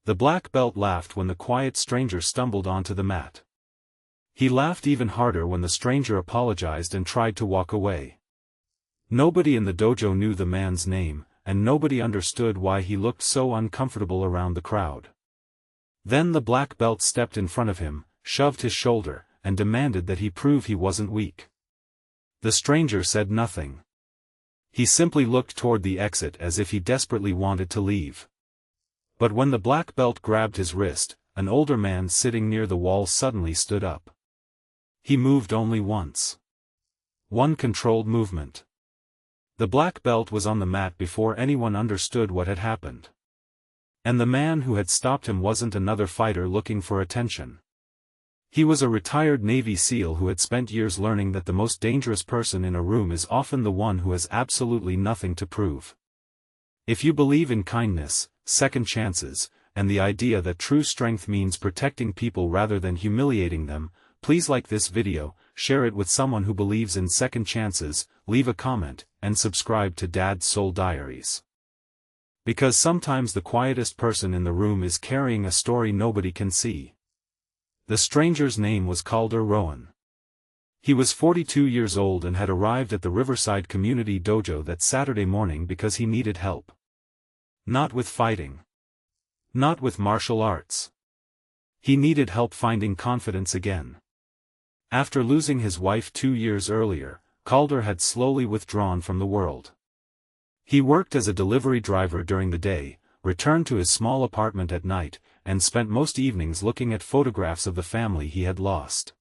The black belt laughed when the quiet stranger stumbled onto the mat. He laughed even harder when the stranger apologized and tried to walk away. Nobody in the dojo knew the man's name, and nobody understood why he looked so uncomfortable around the crowd. Then the black belt stepped in front of him, shoved his shoulder, and demanded that he prove he wasn't weak. The stranger said nothing. He simply looked toward the exit as if he desperately wanted to leave. But when the black belt grabbed his wrist, an older man sitting near the wall suddenly stood up. He moved only once. One controlled movement. The black belt was on the mat before anyone understood what had happened. And the man who had stopped him wasn't another fighter looking for attention. He was a retired Navy SEAL who had spent years learning that the most dangerous person in a room is often the one who has absolutely nothing to prove. If you believe in kindness, second chances, and the idea that true strength means protecting people rather than humiliating them, please like this video, share it with someone who believes in second chances, leave a comment, and subscribe to Dad's Soul Diaries. Because sometimes the quietest person in the room is carrying a story nobody can see. The stranger's name was Calder Rowan. He was 42 years old and had arrived at the Riverside Community Dojo that Saturday morning because he needed help. Not with fighting. Not with martial arts. He needed help finding confidence again. After losing his wife 2 years earlier, Calder had slowly withdrawn from the world. He worked as a delivery driver during the day, returned to his small apartment at night, and spent most evenings looking at photographs of the family he had lost.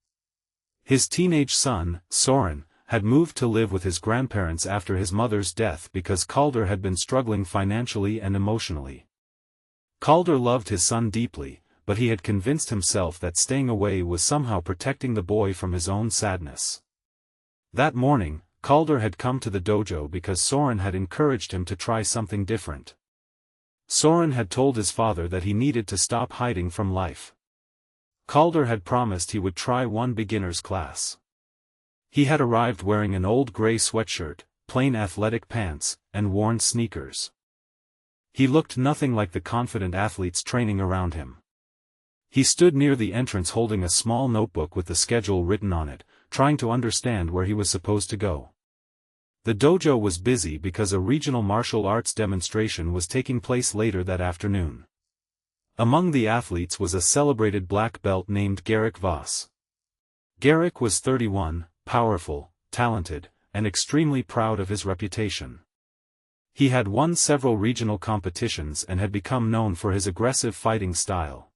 His teenage son, Soren, had moved to live with his grandparents after his mother's death because Calder had been struggling financially and emotionally. Calder loved his son deeply, but he had convinced himself that staying away was somehow protecting the boy from his own sadness. That morning, Calder had come to the dojo because Soren had encouraged him to try something different. Soren had told his father that he needed to stop hiding from life. Calder had promised he would try one beginner's class. He had arrived wearing an old gray sweatshirt, plain athletic pants, and worn sneakers. He looked nothing like the confident athletes training around him. He stood near the entrance holding a small notebook with the schedule written on it, trying to understand where he was supposed to go. The dojo was busy because a regional martial arts demonstration was taking place later that afternoon. Among the athletes was a celebrated black belt named Garrick Voss. Garrick was 31, powerful, talented, and extremely proud of his reputation. He had won several regional competitions and had become known for his aggressive fighting style.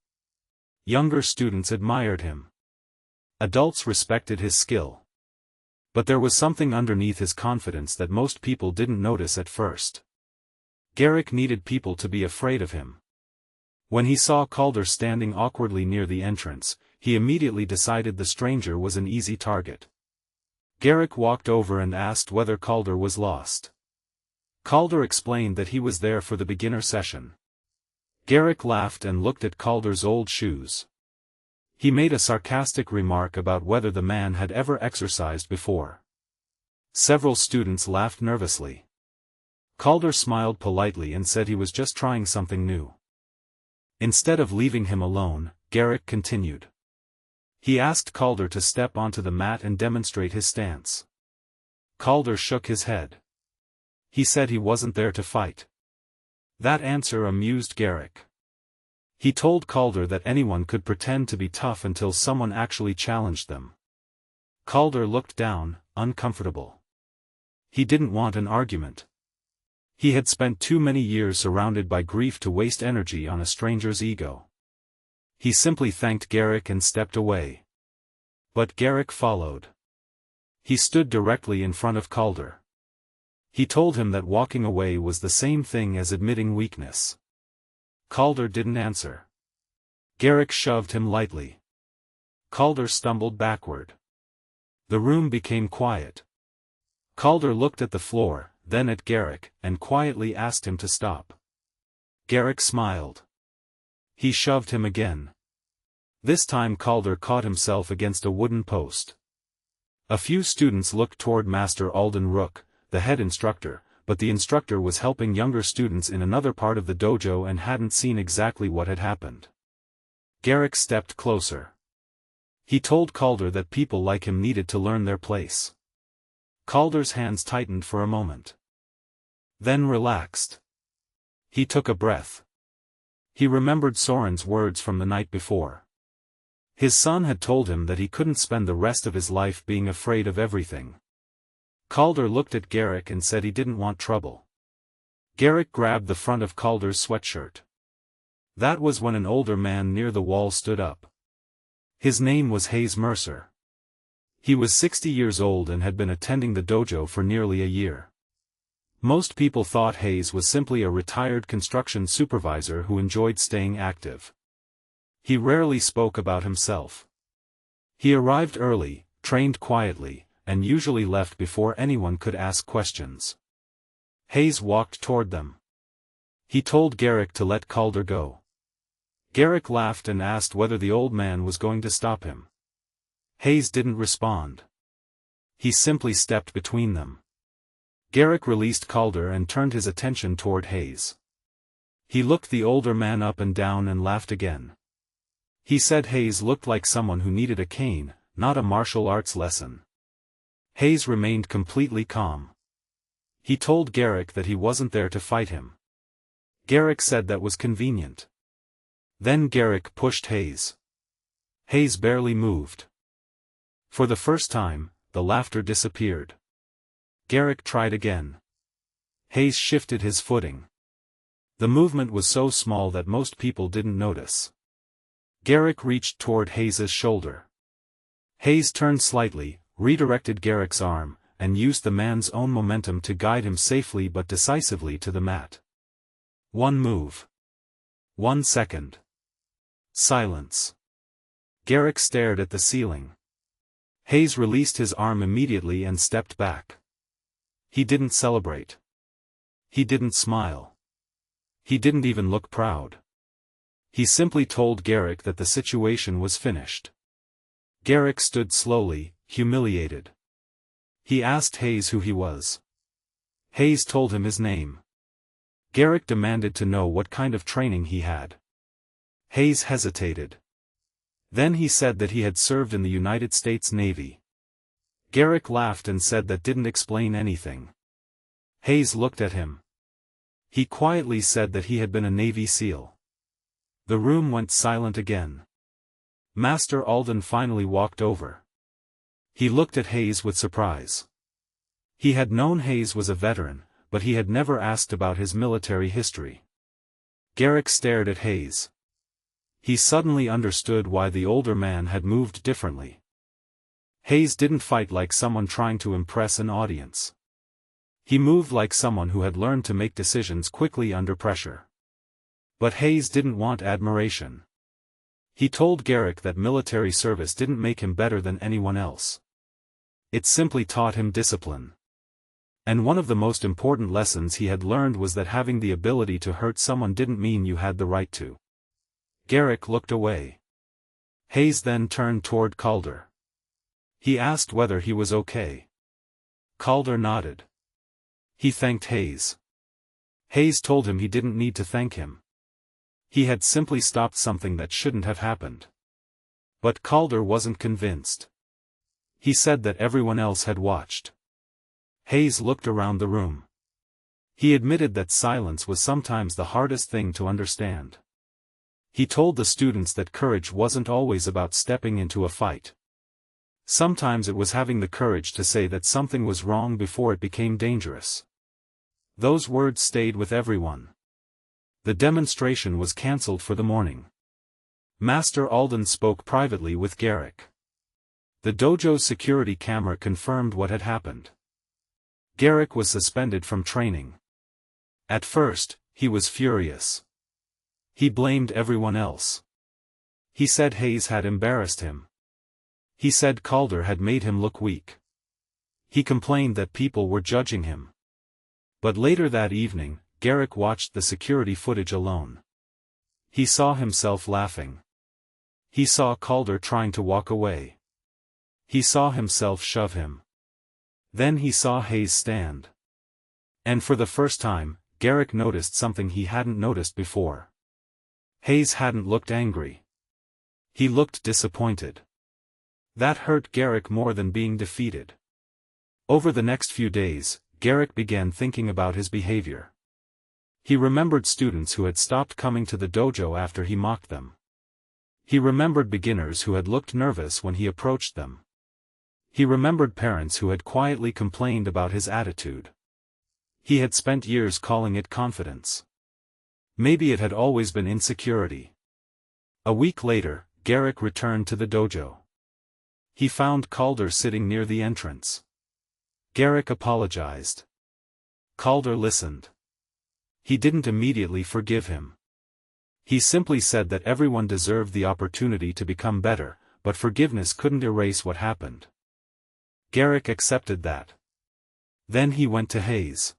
Younger students admired him. Adults respected his skill. But there was something underneath his confidence that most people didn't notice at first. Garrick needed people to be afraid of him. When he saw Calder standing awkwardly near the entrance, he immediately decided the stranger was an easy target. Garrick walked over and asked whether Calder was lost. Calder explained that he was there for the beginner session. Garrick laughed and looked at Calder's old shoes. He made a sarcastic remark about whether the man had ever exercised before. Several students laughed nervously. Calder smiled politely and said he was just trying something new. Instead of leaving him alone, Garrick continued. He asked Calder to step onto the mat and demonstrate his stance. Calder shook his head. He said he wasn't there to fight. That answer amused Garrick. He told Calder that anyone could pretend to be tough until someone actually challenged them. Calder looked down, uncomfortable. He didn't want an argument. He had spent too many years surrounded by grief to waste energy on a stranger's ego. He simply thanked Garrick and stepped away. But Garrick followed. He stood directly in front of Calder. He told him that walking away was the same thing as admitting weakness. Calder didn't answer. Garrick shoved him lightly. Calder stumbled backward. The room became quiet. Calder looked at the floor, then at Garrick, and quietly asked him to stop. Garrick smiled. He shoved him again. This time Calder caught himself against a wooden post. A few students looked toward Master Alden Rook, the head instructor, but the instructor was helping younger students in another part of the dojo and hadn't seen exactly what had happened. Garrick stepped closer. He told Calder that people like him needed to learn their place. Calder's hands tightened for a moment. Then relaxed. He took a breath. He remembered Soren's words from the night before. His son had told him that he couldn't spend the rest of his life being afraid of everything. Calder looked at Garrick and said he didn't want trouble. Garrick grabbed the front of Calder's sweatshirt. That was when an older man near the wall stood up. His name was Hayes Mercer. He was 60 years old and had been attending the dojo for nearly a year. Most people thought Hayes was simply a retired construction supervisor who enjoyed staying active. He rarely spoke about himself. He arrived early, trained quietly, and usually left before anyone could ask questions. Hayes walked toward them. He told Garrick to let Calder go. Garrick laughed and asked whether the old man was going to stop him. Hayes didn't respond. He simply stepped between them. Garrick released Calder and turned his attention toward Hayes. He looked the older man up and down and laughed again. He said Hayes looked like someone who needed a cane, not a martial arts lesson. Hayes remained completely calm. He told Garrick that he wasn't there to fight him. Garrick said that was convenient. Then Garrick pushed Hayes. Hayes barely moved. For the first time, the laughter disappeared. Garrick tried again. Hayes shifted his footing. The movement was so small that most people didn't notice. Garrick reached toward Hayes's shoulder. Hayes turned slightly, redirected Garrick's arm, and used the man's own momentum to guide him safely but decisively to the mat. One move. 1 second. Silence. Garrick stared at the ceiling. Hayes released his arm immediately and stepped back. He didn't celebrate. He didn't smile. He didn't even look proud. He simply told Garrick that the situation was finished. Garrick stood slowly, humiliated. He asked Hayes who he was. Hayes told him his name. Garrick demanded to know what kind of training he had. Hayes hesitated. Then he said that he had served in the United States Navy. Garrick laughed and said that didn't explain anything. Hayes looked at him. He quietly said that he had been a Navy SEAL. The room went silent again. Master Alden finally walked over. He looked at Hayes with surprise. He had known Hayes was a veteran, but he had never asked about his military history. Garrick stared at Hayes. He suddenly understood why the older man had moved differently. Hayes didn't fight like someone trying to impress an audience. He moved like someone who had learned to make decisions quickly under pressure. But Hayes didn't want admiration. He told Garrick that military service didn't make him better than anyone else. It simply taught him discipline. And one of the most important lessons he had learned was that having the ability to hurt someone didn't mean you had the right to. Garrick looked away. Hayes then turned toward Calder. He asked whether he was okay. Calder nodded. He thanked Hayes. Hayes told him he didn't need to thank him. He had simply stopped something that shouldn't have happened. But Calder wasn't convinced. He said that everyone else had watched. Hayes looked around the room. He admitted that silence was sometimes the hardest thing to understand. He told the students that courage wasn't always about stepping into a fight. Sometimes it was having the courage to say that something was wrong before it became dangerous. Those words stayed with everyone. The demonstration was cancelled for the morning. Master Alden spoke privately with Garrick. The dojo's security camera confirmed what had happened. Garrick was suspended from training. At first, he was furious. He blamed everyone else. He said Hayes had embarrassed him. He said Calder had made him look weak. He complained that people were judging him. But later that evening, Garrick watched the security footage alone. He saw himself laughing. He saw Calder trying to walk away. He saw himself shove him. Then he saw Hayes stand. And for the first time, Garrick noticed something he hadn't noticed before. Hayes hadn't looked angry. He looked disappointed. That hurt Garrick more than being defeated. Over the next few days, Garrick began thinking about his behavior. He remembered students who had stopped coming to the dojo after he mocked them. He remembered beginners who had looked nervous when he approached them. He remembered parents who had quietly complained about his attitude. He had spent years calling it confidence. Maybe it had always been insecurity. A week later, Garrick returned to the dojo. He found Calder sitting near the entrance. Garrick apologized. Calder listened. He didn't immediately forgive him. He simply said that everyone deserved the opportunity to become better, but forgiveness couldn't erase what happened. Garrick accepted that. Then he went to Hayes.